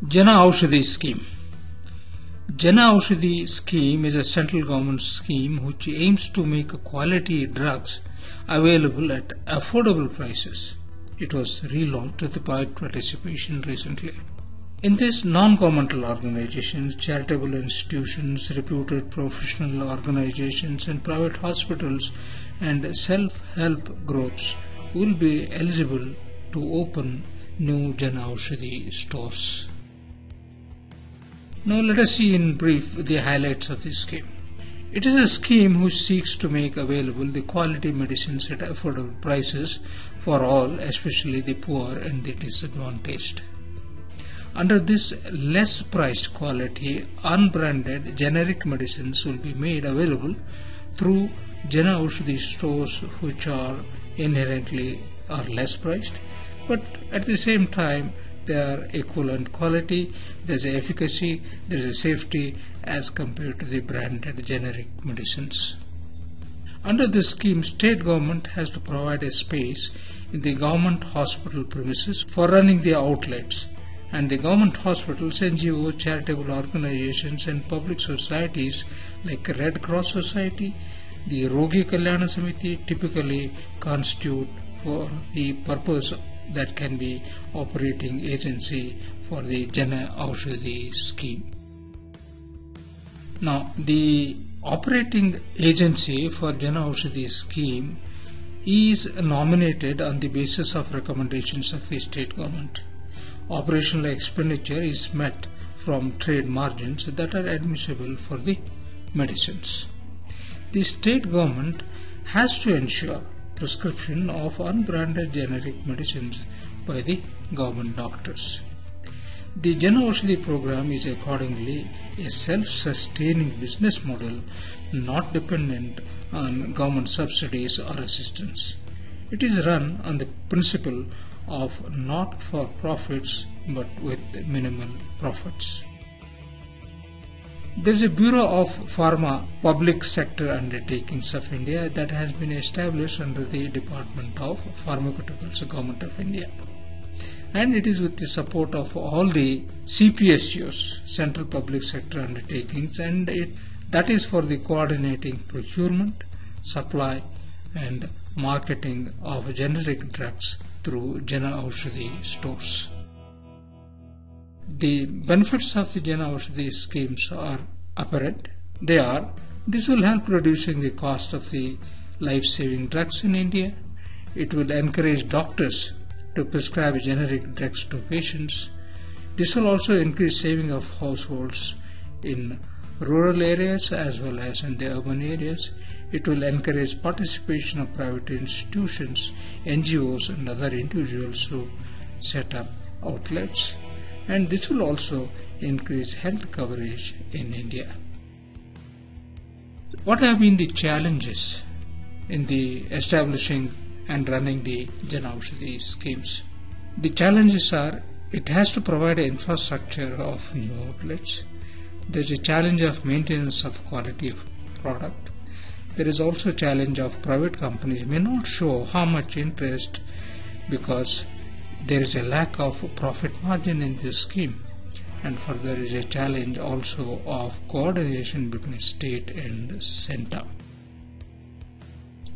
Jana Aushadhi scheme. Jana Aushadhi scheme is a central government scheme which aims to make quality drugs available at affordable prices. It was relaunched with private participation recently. In this, non-governmental organizations, charitable institutions, reputed professional organizations and private hospitals and self-help groups will be eligible to open new Jana Aushadhi stores. Now let us see in brief the highlights of this scheme. It is a scheme which seeks to make available the quality medicines at affordable prices for all, especially the poor and the disadvantaged. Under this less priced quality, unbranded generic medicines will be made available through Jana Aushadhi stores which are inherently less priced, but at the same time they are equivalent quality, there is efficacy, there is safety as compared to the branded generic medicines. Under this scheme, state government has to provide a space in the government hospital premises for running the outlets, and the government hospitals, NGOs, charitable organizations and public societies like Red Cross Society, the Rogi Kalyana Samiti typically constitute for the purpose that can be operating agency for the Jana Aushadhi scheme. Now, the operating agency for Jana Aushadhi scheme is nominated on the basis of recommendations of the state government. Operational expenditure is met from trade margins that are admissible for the medicines. The state government has to ensure prescription of unbranded generic medicines by the government doctors. The Jana Aushadhi program is accordingly a self-sustaining business model not dependent on government subsidies or assistance. It is run on the principle of not for profits but with minimal profits. There is a Bureau of Pharma Public Sector Undertakings of India that has been established under the Department of Pharmaceuticals, Government of India. And it is with the support of all the CPSUs, Central Public Sector Undertakings, and that is for the coordinating procurement, supply and marketing of generic drugs through Jana Aushadhi stores. The benefits of the Jana Aushadhi schemes are apparent. This will help reducing the cost of the life-saving drugs in India. It will encourage doctors to prescribe generic drugs to patients. This will also increase saving of households in rural areas as well as in the urban areas. It will encourage participation of private institutions, NGOs and other individuals to set up outlets. And this will also increase health coverage in India. What have been the challenges in the establishing and running the Jana Aushadhi schemes? The challenges are, it has to provide an infrastructure of new outlets. There is a challenge of maintenance of quality of product. There is also a challenge of private companies may not show how much interest because there is a lack of profit margin in this scheme, and further is a challenge also of coordination between state and center.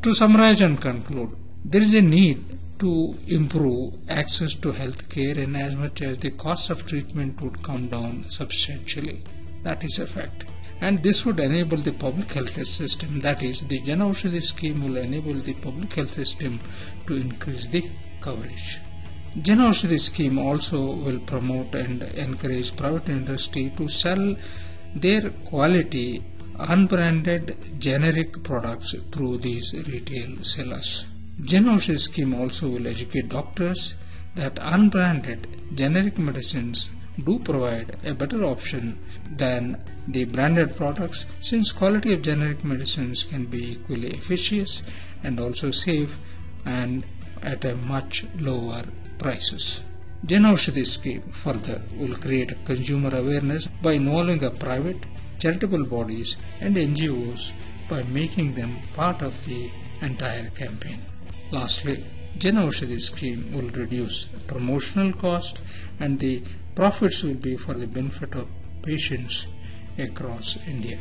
To summarize and conclude, there is a need to improve access to health care in as much as the cost of treatment would come down substantially. That is a fact. And this would enable the public health system, that is, the Jana Aushadhi scheme will enable the public health system to increase the coverage. Jana Aushadhi scheme also will promote and encourage private industry to sell their quality unbranded generic products through these retail sellers. Jana Aushadhi scheme also will educate doctors that unbranded generic medicines do provide a better option than the branded products, since quality of generic medicines can be equally efficacious and also safe and at a much lower prices. Jana Aushadhi scheme further will create consumer awareness by involving private, charitable bodies and NGOs by making them part of the entire campaign. Lastly, Jan Aushadhi scheme will reduce promotional cost and the profits will be for the benefit of patients across India.